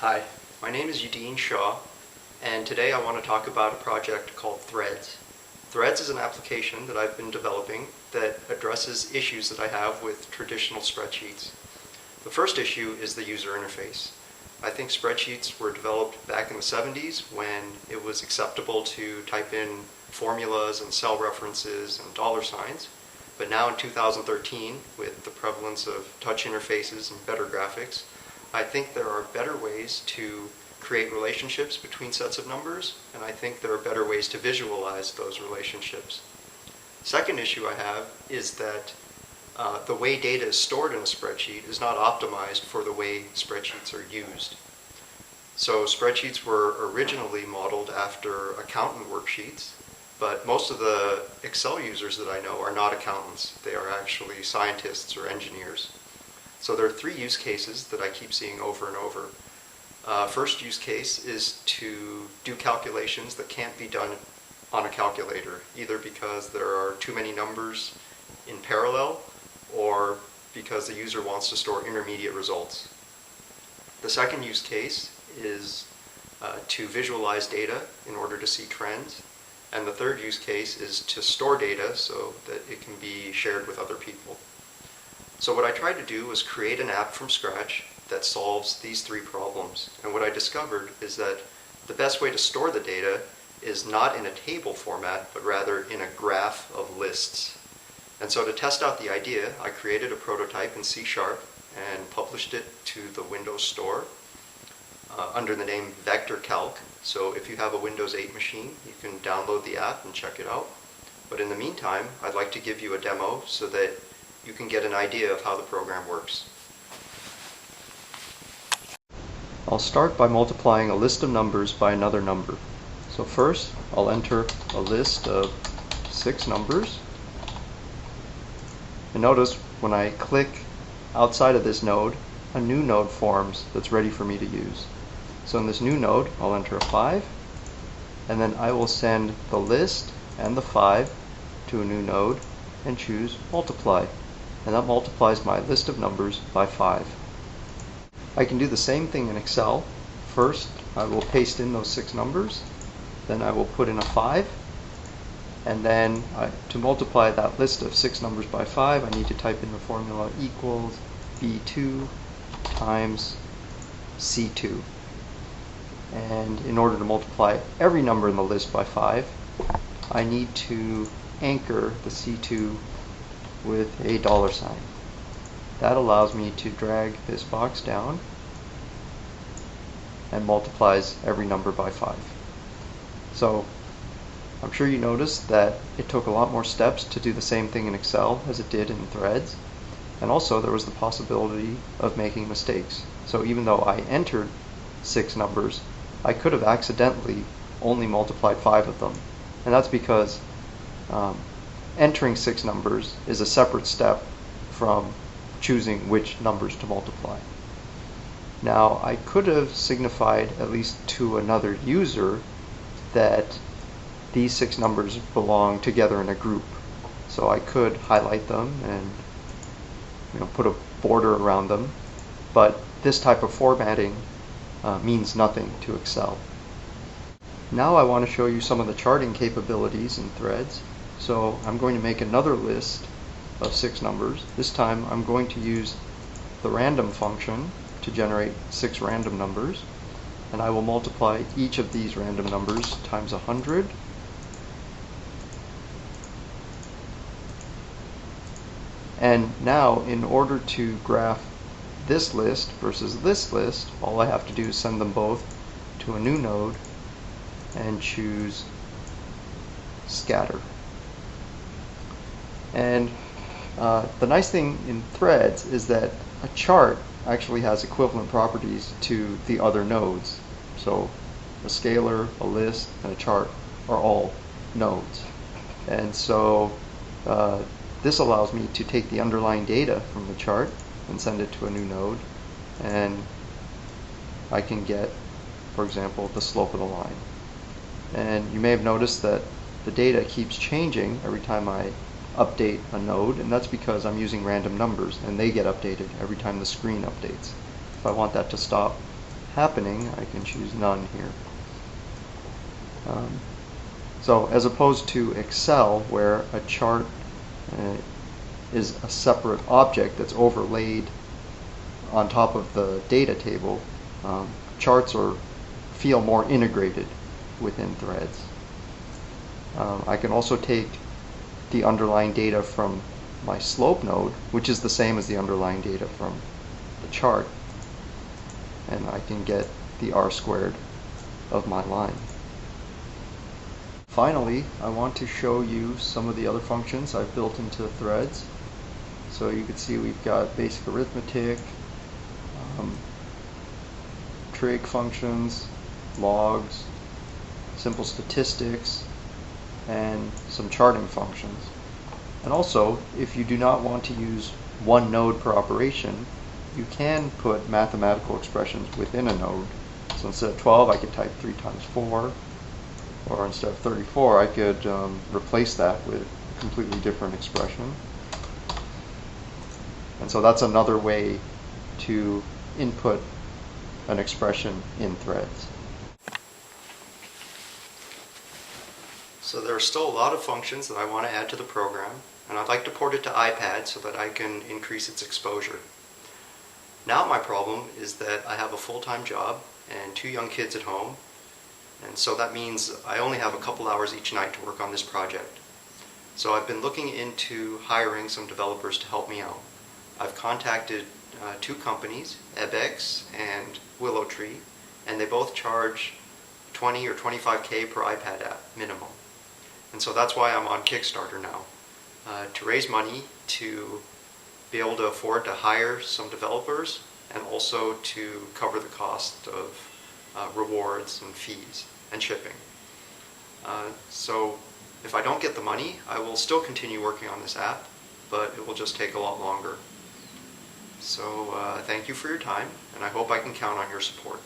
Hi, my name is Udeen Shaw, and today I want to talk about a project called Threads. Threads is an application that I've been developing that addresses issues that I have with traditional spreadsheets. The first issue is the user interface. I think spreadsheets were developed back in the 70s when it was acceptable to type in formulas and cell references and dollar signs. But now in 2013, with the prevalence of touch interfaces and better graphics, I think there are better ways to create relationships between sets of numbers, and I think there are better ways to visualize those relationships. Second issue I have is that the way data is stored in a spreadsheet is not optimized for the way spreadsheets are used. So spreadsheets were originally modeled after accountant worksheets, but most of the Excel users that I know are not accountants. They are actually scientists or engineers. So there are three use cases that I keep seeing over and over. First use case is to do calculations that can't be done on a calculator, either because there are too many numbers in parallel or because the user wants to store intermediate results. The second use case is to visualize data in order to see trends. And the third use case is to store data so that it can be shared with other people. So what I tried to do was create an app from scratch that solves these three problems. And what I discovered is that the best way to store the data is not in a table format, but rather in a graph of lists. And so to test out the idea, I created a prototype in C# and published it to the Windows Store under the name VectorCalc. So if you have a Windows 8 machine, you can download the app and check it out. But in the meantime, I'd like to give you a demo so that you can get an idea of how the program works. I'll start by multiplying a list of numbers by another number. So first, I'll enter a list of 6 numbers. And notice when I click outside of this node, a new node forms that's ready for me to use. So in this new node, I'll enter a 5, and then I will send the list and the 5 to a new node and choose multiply. And that multiplies my list of numbers by 5. I can do the same thing in Excel. First, I will paste in those 6 numbers, then I will put in a 5, and then to multiply that list of 6 numbers by 5, I need to type in the formula equals B2 times C2. And in order to multiply every number in the list by 5, I need to anchor the C2 with a dollar sign. That allows me to drag this box down and multiplies every number by 5. So I'm sure you noticed that it took a lot more steps to do the same thing in Excel as it did in Threads. And also there was the possibility of making mistakes. So even though I entered 6 numbers, I could have accidentally only multiplied 5 of them. And that's because entering 6 numbers is a separate step from choosing which numbers to multiply. Now, I could have signified, at least to another user, that these 6 numbers belong together in a group. So I could highlight them and put a border around them, but this type of formatting means nothing to Excel. Now I want to show you some of the charting capabilities in Threads. So I'm going to make another list of 6 numbers. This time I'm going to use the random function to generate 6 random numbers, and I will multiply each of these random numbers times 100. And now, in order to graph this list versus this list, all I have to do is send them both to a new node and choose scatter. And the nice thing in Threads is that a chart actually has equivalent properties to the other nodes. So a scalar, a list, and a chart are all nodes. And so this allows me to take the underlying data from the chart and send it to a new node, and I can get, for example, the slope of the line. And you may have noticed that the data keeps changing every time I update a node, and that's because I'm using random numbers and they get updated every time the screen updates. If I want that to stop, happening, I can choose none here. So as opposed to Excel, where a chart is a separate object that's overlaid on top of the data table, charts feel more integrated within Threads. I can also take the underlying data from my slope node, which is the same as the underlying data from the chart, and I can get the r-squared of my line. Finally, I want to show you some of the other functions I've built into Threads. So you can see we've got basic arithmetic, trig functions, logs, simple statistics, and some charting functions. And also, if you do not want to use one node per operation, you can put mathematical expressions within a node. So instead of 12, I could type 3 times 4, or instead of 34, I could replace that with a completely different expression. And so that's another way to input an expression in Threads. So there are still a lot of functions that I want to add to the program, and I'd like to port it to iPad so that I can increase its exposure. Now my problem is that I have a full-time job and 2 young kids at home, and so that means I only have a couple hours each night to work on this project. So I've been looking into hiring some developers to help me out. I've contacted 2 companies, EBEX and WillowTree, and they both charge $20 or $25K per iPad app minimum. And so that's why I'm on Kickstarter now, to raise money to be able to afford to hire some developers and also to cover the cost of rewards and fees and shipping. So if I don't get the money, I will still continue working on this app, but it will just take a lot longer. So thank you for your time, and I hope I can count on your support.